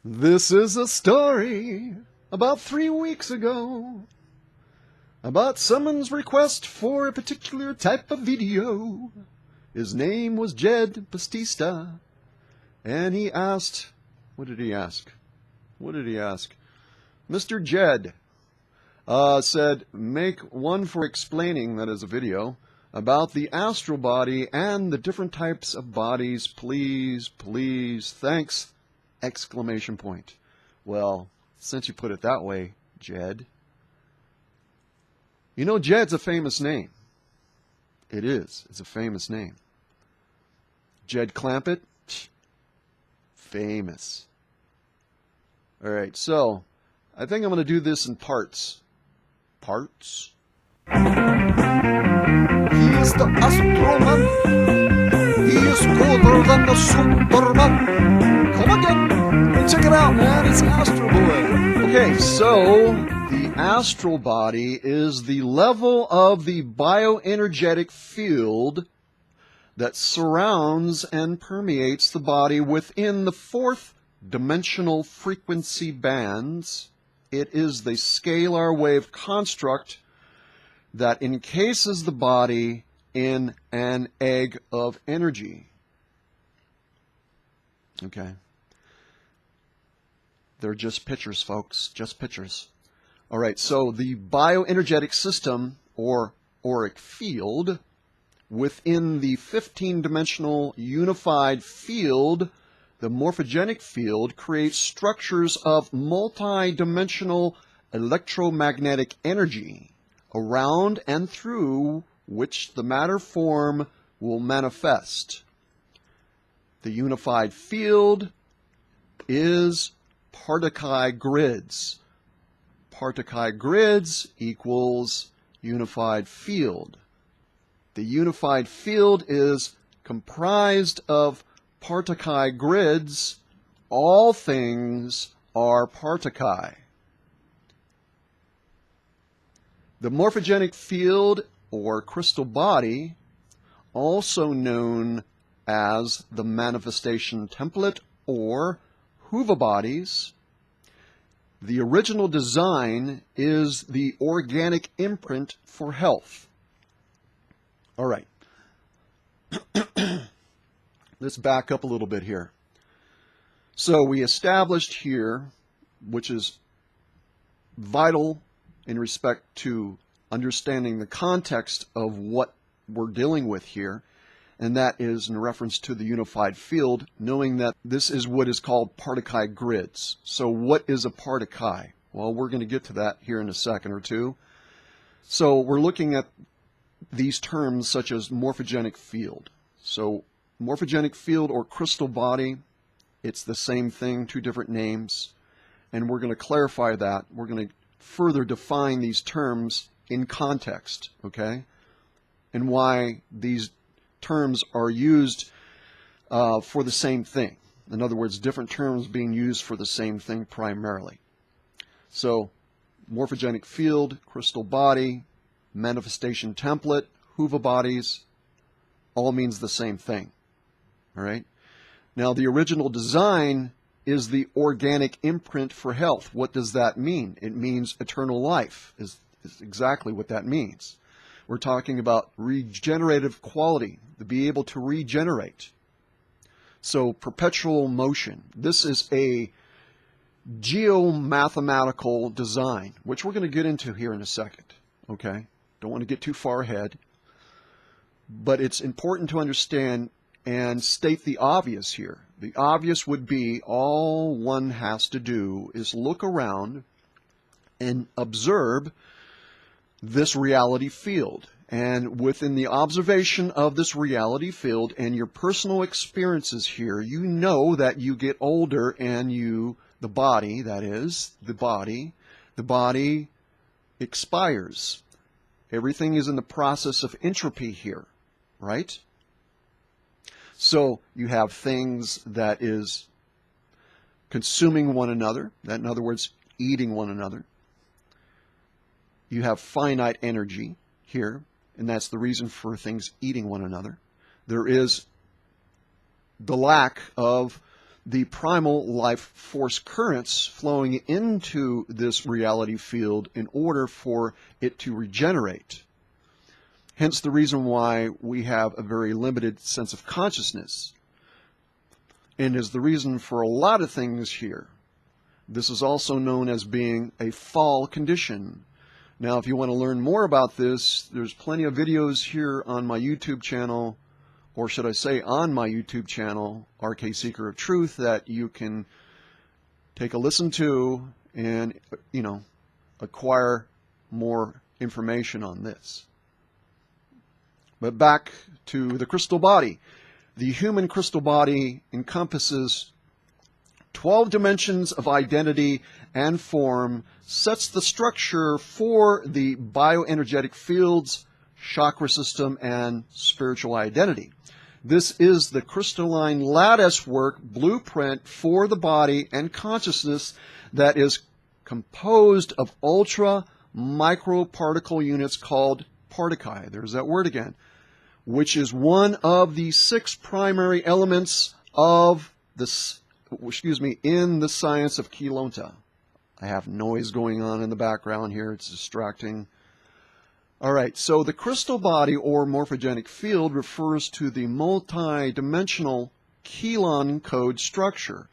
This is a story about 3 weeks ago about someone's request for a particular type of video. His name was Jed Bastista, and he asked, what did he ask? Mr. Jed said, make one for explaining, that is a video, about the astral body and the different types of bodies, please, thanks, exclamation point. Well, since you put it that way, Jed. You know, Jed's a famous name. It is. It's a famous name. Jed Clampett? Famous. All right, so I think I'm going to do this in parts. Parts? He is the Astroman. He is colder than the Superman. Come again. Check it out, man. It's Astral Boy. Okay, so the astral body is the level of the bioenergetic field that surrounds and permeates the body within the fourth dimensional frequency bands. It is the scalar wave construct that encases the body in an egg of energy. Okay. They're just pictures, folks, just pictures. All right, so the bioenergetic system, or auric field, within the 15-dimensional unified field, the morphogenic field, creates structures of multi-dimensional electromagnetic energy around and through which the matter form will manifest. The unified field is Partiki grids. Partiki grids equals unified field. The unified field is comprised of Partiki grids. All things are Partiki. The morphogenic field, or crystal body, also known as the manifestation template or Huva bodies, the original design is the organic imprint for health. All right. Let's back up a little bit here. So we established here, which is vital in respect to understanding the context of what we're dealing with here, and that is in reference to the unified field, knowing that this is what is called Partiki grids. So what is a Partiki? Well, we're going to get to that here in a second or two. So we're looking at these terms such as morphogenic field. So morphogenic field or crystal body, it's the same thing, two different names, and we're going to clarify that. We're going to further define these terms in context, okay, and why these terms are used for the same thing. In other words, different terms being used for the same thing primarily. So morphogenic field, crystal body, manifestation template, Huva bodies, all means the same thing. All right. Now, the original design is the organic imprint for health. What does that mean? It means eternal life is exactly what that means. We're talking about regenerative quality, to be able to regenerate. So perpetual motion. This is a geomathematical design, which we're going to get into here in a second. Okay? Don't want to get too far ahead. But it's important to understand and state the obvious here. The obvious would be all one has to do is look around and observe this reality field. And within the observation of this reality field and your personal experiences here, you know that you get older and the body, that is, the body expires. Everything is in the process of entropy here, right? So you have things that is consuming one another, that in other words, eating one another. You have finite energy here, and that's the reason for things eating one another. There is the lack of the primal life force currents flowing into this reality field in order for it to regenerate. Hence the reason why we have a very limited sense of consciousness, and is the reason for a lot of things here. This is also known as being a fall condition. Now, if you want to learn more about this, there's plenty of videos here on my YouTube channel, or should I say on my YouTube channel, RK Seeker of Truth, that you can take a listen to and, acquire more information on this. But back to the crystal body. The human crystal body encompasses 12 dimensions of identity and form, sets the structure for the bioenergetic fields, chakra system, and spiritual identity. This is the crystalline lattice work blueprint for the body and consciousness that is composed of ultra microparticle units called Partiki. There's that word again, which is one of the 6 primary elements of in the science of Kilonta. I have noise going on in the background here. It's distracting. All right, so the crystal body or morphogenic field refers to the multi-dimensional Cryst Code structure.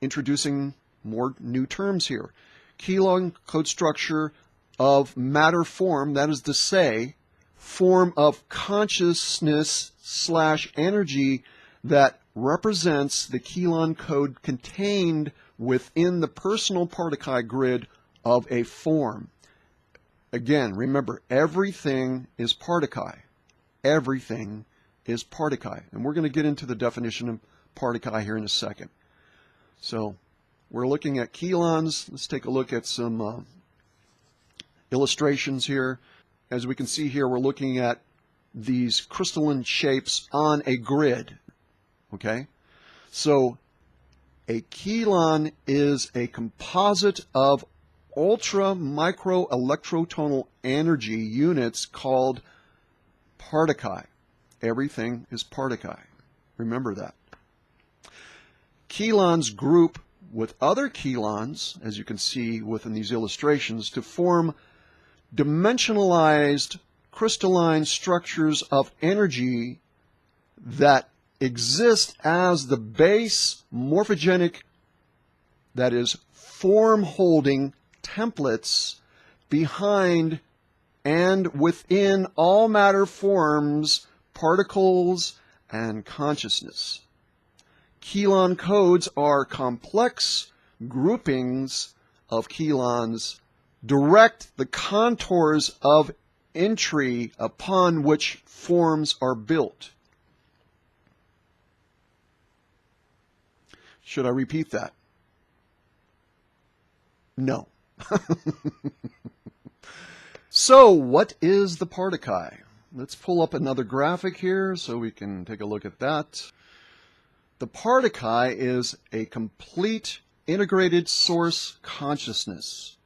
Introducing more new terms here. Cryst Code structure of matter form, that is to say, form of consciousness/energy that represents the Cryst Code contained within the personal Partiki grid of a form. Again, remember, everything is Partiki. Everything is Partiki. And we're going to get into the definition of Partiki here in a second. So, we're looking at chelons. Let's take a look at some illustrations here. As we can see here, we're looking at these crystalline shapes on a grid. Okay? So, a chelon is a composite of ultra micro electrotonal energy units called Partiki. Everything is Partiki. Remember that. Chelons group with other chelons, as you can see within these illustrations, to form dimensionalized crystalline structures of energy that exist as the base morphogenic, that is, form-holding templates behind and within all matter forms, particles, and consciousness. Chelon codes are complex groupings of chelons, direct the contours of entry upon which forms are built. Should I repeat that? No. So, what is the Partiki? Let's pull up another graphic here so we can take a look at that. The Partiki is a complete integrated source consciousness,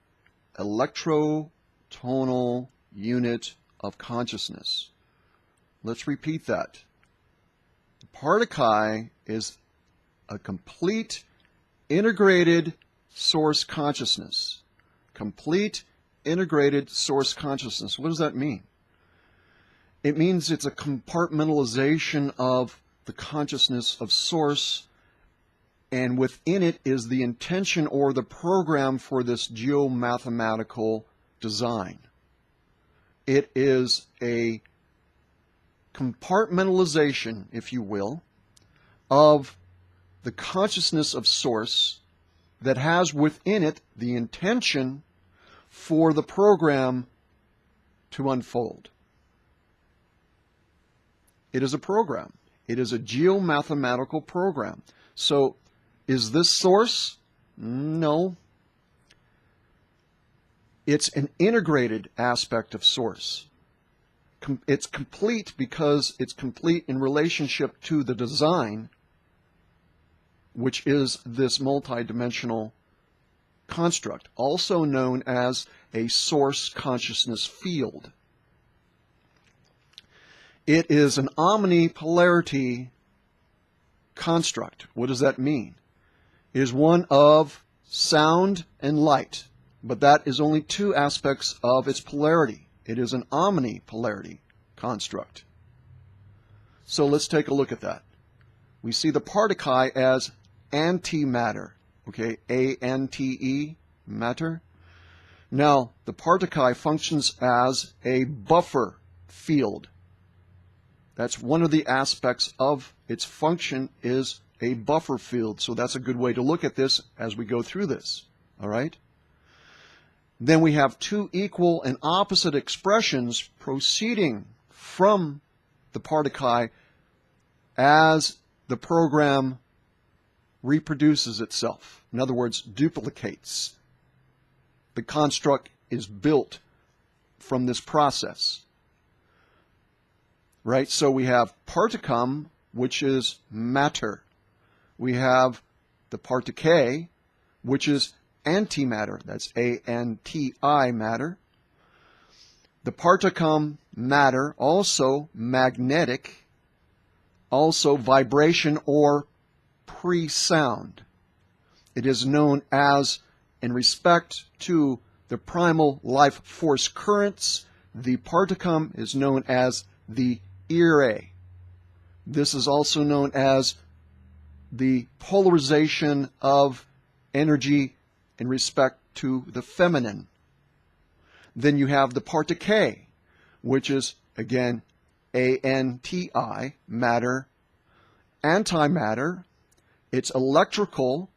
electrotonal unit of consciousness. Let's repeat that. The Partiki is a complete integrated source consciousness. Complete integrated source consciousness. What does that mean? It means it's a compartmentalization of the consciousness of source, and within it is the intention or the program for this geomathematical design. It is a compartmentalization, if you will, of the consciousness of source that has within it the intention for the program to unfold. It is a program. It is a geomathematical program. So, is this source? No. It's an integrated aspect of source. It's complete because it's complete in relationship to the design, which is this multidimensional construct, also known as a source consciousness field. It is an omnipolarity construct. What does that mean? It is one of sound and light, but that is only two aspects of its polarity. It is an omnipolarity construct. So let's take a look at that. We see the Partiki as antimatter, okay, A-N-T-E, matter. Now, the Partiki functions as a buffer field. That's one of the aspects of its function, is a buffer field. So that's a good way to look at this as we go through this. All right? Then we have two equal and opposite expressions proceeding from the Partiki as the program reproduces itself. In other words, duplicates. The construct is built from this process. Right? So we have particum, which is matter. We have the partike, which is antimatter. That's A-N-T-I, matter. The particum, matter, also magnetic, also vibration or pre-sound. It is known as, in respect to the primal life force currents, the particum is known as the ire. This is also known as the polarization of energy in respect to the feminine. Then you have the partike, which is, again, A-N-T-I, matter, antimatter. It's electrical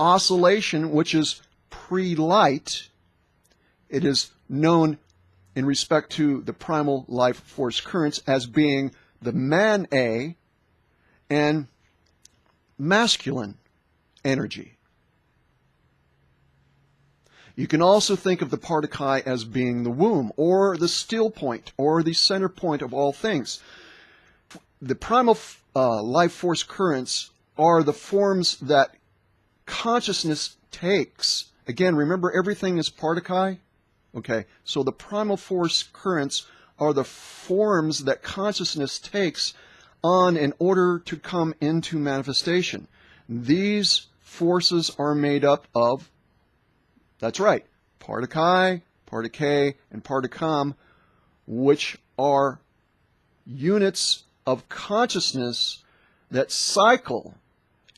oscillation, which is pre-light. It is known in respect to the primal life force currents as being the man-A and masculine energy. You can also think of the Partiki as being the womb, or the still point, or the center point of all things. The primal life force currents are the forms that consciousness takes. Again, remember, everything is Partiki? Okay, so the primal force currents are the forms that consciousness takes on in order to come into manifestation. These forces are made up of, that's right, partiki, partike, and particum, which are units of consciousness that cycle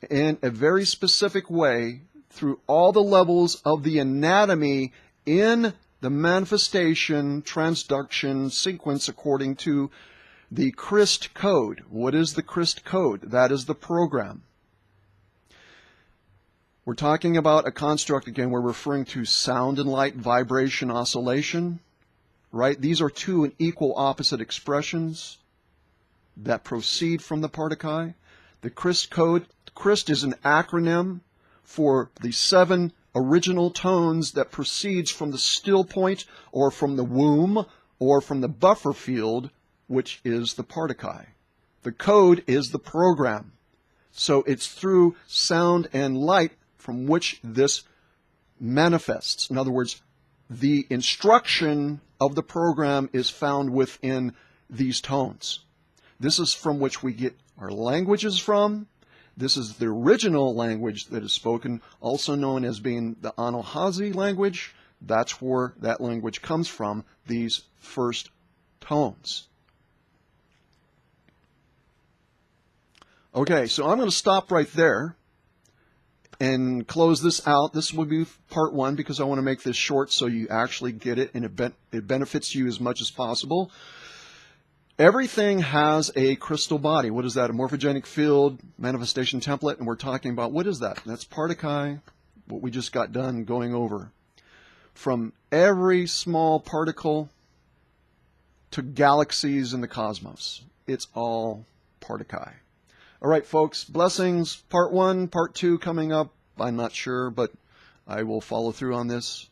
in a very specific way through all the levels of the anatomy in the manifestation, transduction sequence according to the Cryst Code. What is the Cryst Code? That is the program. We're talking about a construct, again, we're referring to sound and light, vibration, oscillation, right? These are two and equal opposite expressions that proceed from the Partiki. The Cryst Code, Cryst is an acronym for the 7 original tones that proceeds from the still point or from the womb or from the buffer field, which is the Partiki. The code is the program. So it's through sound and light from which this manifests. In other words, the instruction of the program is found within these tones. This is from which we get our languages from. This is the original language that is spoken, also known as being the Anahazi language. That's where that language comes from, these first tones. Okay, so I'm going to stop right there and close this out. This will be part 1 because I want to make this short so you actually get it and it benefits you as much as possible. Everything has a crystal body. What is that? A morphogenic field manifestation template. And we're talking about, what is that? That's Partiki, what we just got done going over. From every small particle to galaxies in the cosmos. It's all Partiki. All right, folks, blessings. Part 1, part 2 coming up. I'm not sure, but I will follow through on this.